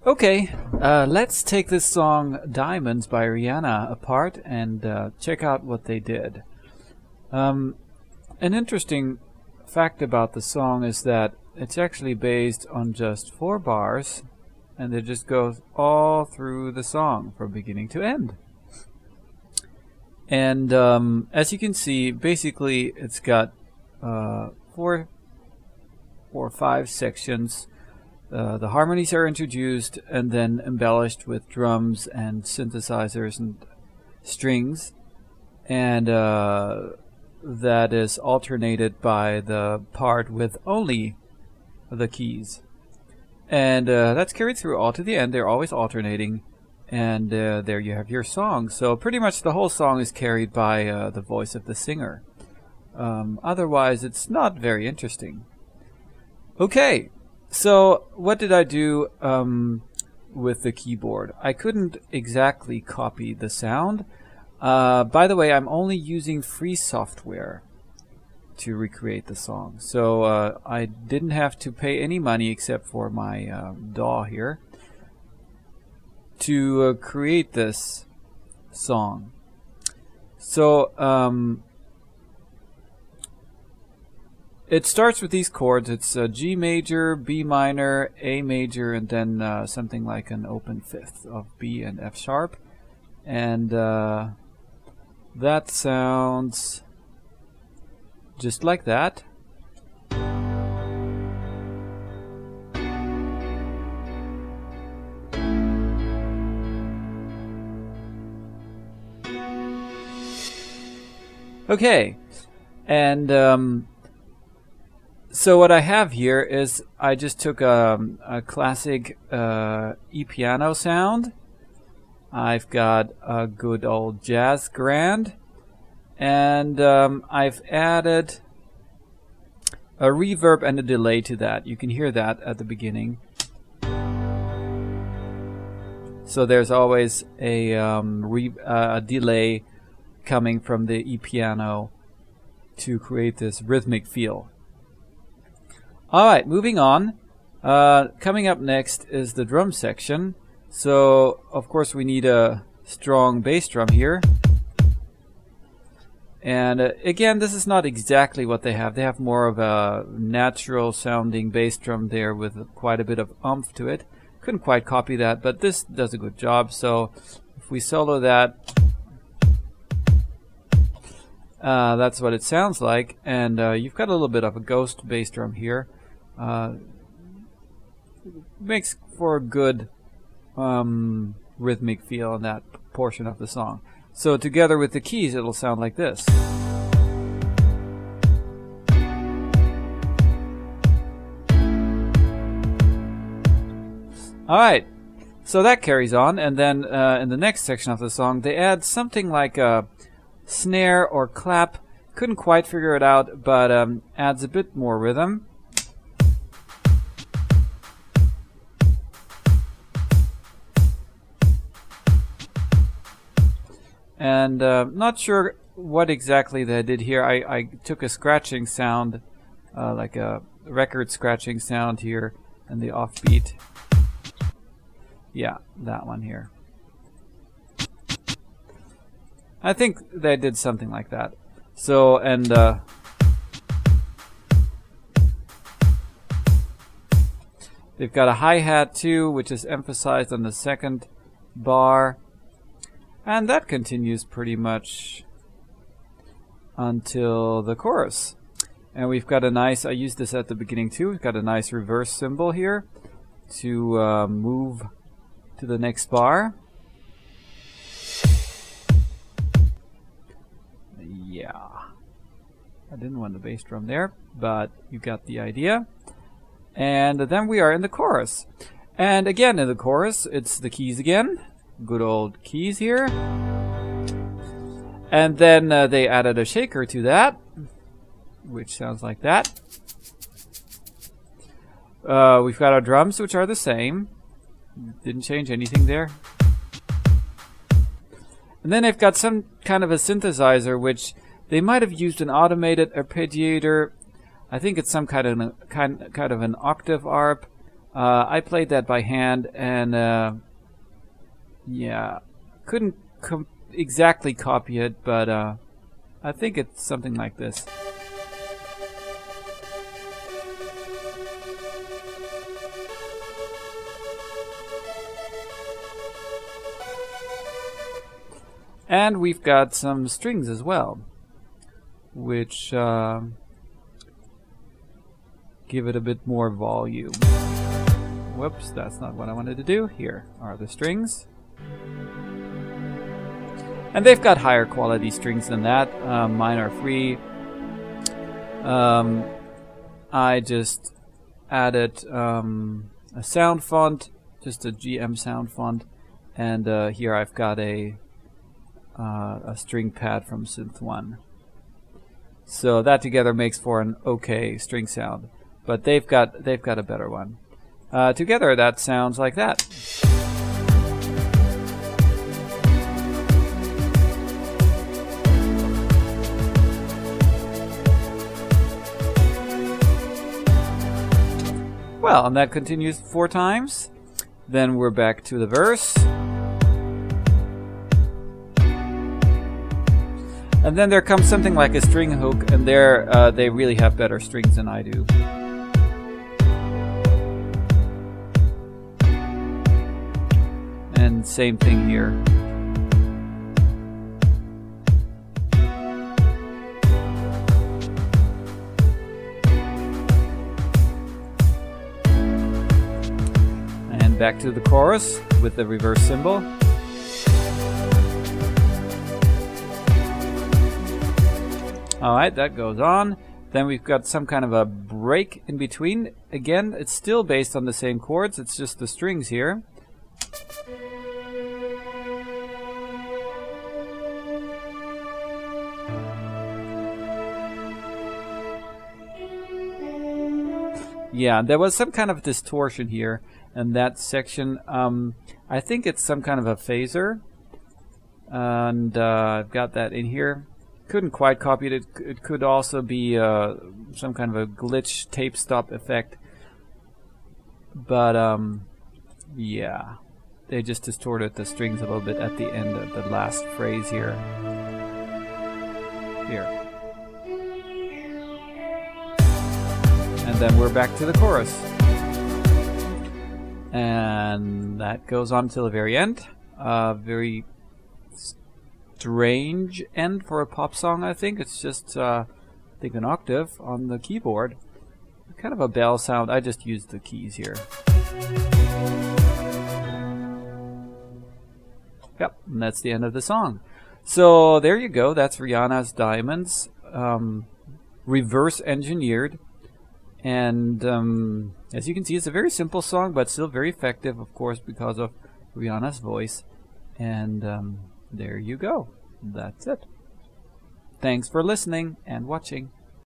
Okay, let's take this song Diamonds by Rihanna apart and check out what they did. An interesting fact about the song is that it's actually based on just 4 bars, and it just goes all through the song from beginning to end. And as you can see, basically it's got 4 or 5 sections. The harmonies are introduced and then embellished with drums and synthesizers and strings, and that is alternated by the part with only the keys, and that's carried through all to the end. They're always alternating, and there you have your song. So pretty much the whole song is carried by the voice of the singer. Otherwise it's not very interesting. Okay, so what did I do with the keyboard? I couldn't exactly copy the sound. By the way, I'm only using free software to recreate the song, so I didn't have to pay any money except for my DAW here to create this song. So it starts with these chords. It's G major, B minor, A major, and then something like an open fifth of B and F sharp. And that sounds just like that. Okay, and so what I have here is I just took a classic E-piano sound. I've got a good old jazz grand, and I've added a reverb and a delay to that. You can hear that at the beginning. So there's always a delay coming from the E-piano to create this rhythmic feel. Alright, moving on. Coming up next is the drum section. So, of course, we need a strong bass drum here. And again, this is not exactly what they have. They have more of a natural sounding bass drum there with quite a bit of oomph to it. Couldn't quite copy that, but this does a good job. So, if we solo that, that's what it sounds like. And you've got a little bit of a ghost bass drum here. Makes for a good rhythmic feel in that portion of the song. So together with the keys, it'll sound like this. Alright, so that carries on, and then in the next section of the song they add something like a snare or clap. Couldn't quite figure it out, but adds a bit more rhythm. And not sure what exactly they did here. I took a scratching sound, like a record scratching sound here, and the offbeat. Yeah, that one here. I think they did something like that. So, and they've got a hi-hat too, which is emphasized on the second bar. And that continues pretty much until the chorus. And we've got a nice, I used this at the beginning too, we've got a nice reverse cymbal here to move to the next bar. Yeah. I didn't want the bass drum there, but you got the idea. And then we are in the chorus. And again in the chorus, it's the keys again. Good old keys here. And then they added a shaker to that, which sounds like that. We've got our drums, which are the same. Didn't change anything there. And then they've got some kind of a synthesizer, which they might have used an automated arpeggiator. I think it's some kind of an octave arp. I played that by hand, and yeah, couldn't exactly copy it, but I think it's something like this. And we've got some strings as well, which give it a bit more volume. Whoops, that's not what I wanted to do. Here are the strings. And they've got higher quality strings than that. Mine are free. I just added a sound font, just a GM sound font, and here I've got a string pad from Synth One. So that together makes for an okay string sound, but they've got a better one. Together that sounds like that. Well, and that continues 4 times. Then we're back to the verse. And then there comes something like a string hook, and there they really have better strings than I do. And same thing here. And back to the chorus with the reverse cymbal. Alright, that goes on. Then we've got some kind of a break in between. Again, it's still based on the same chords, it's just the strings here. Yeah, there was some kind of distortion here in that section. I think it's some kind of a phaser. And I've got that in here. Couldn't quite copy it. It could also be some kind of a glitch tape stop effect. But yeah, they just distorted the strings a little bit at the end of the last phrase here. And then we're back to the chorus. And that goes on till the very end. Very strange end for a pop song, I think. It's just, I think, an octave on the keyboard. Kind of a bell sound. I just used the keys here. Yep, and that's the end of the song. So there you go. That's Rihanna's Diamonds, reverse engineered. And as you can see, it's a very simple song, but still very effective, of course, because of Rihanna's voice. And there you go. That's it. Thanks for listening and watching.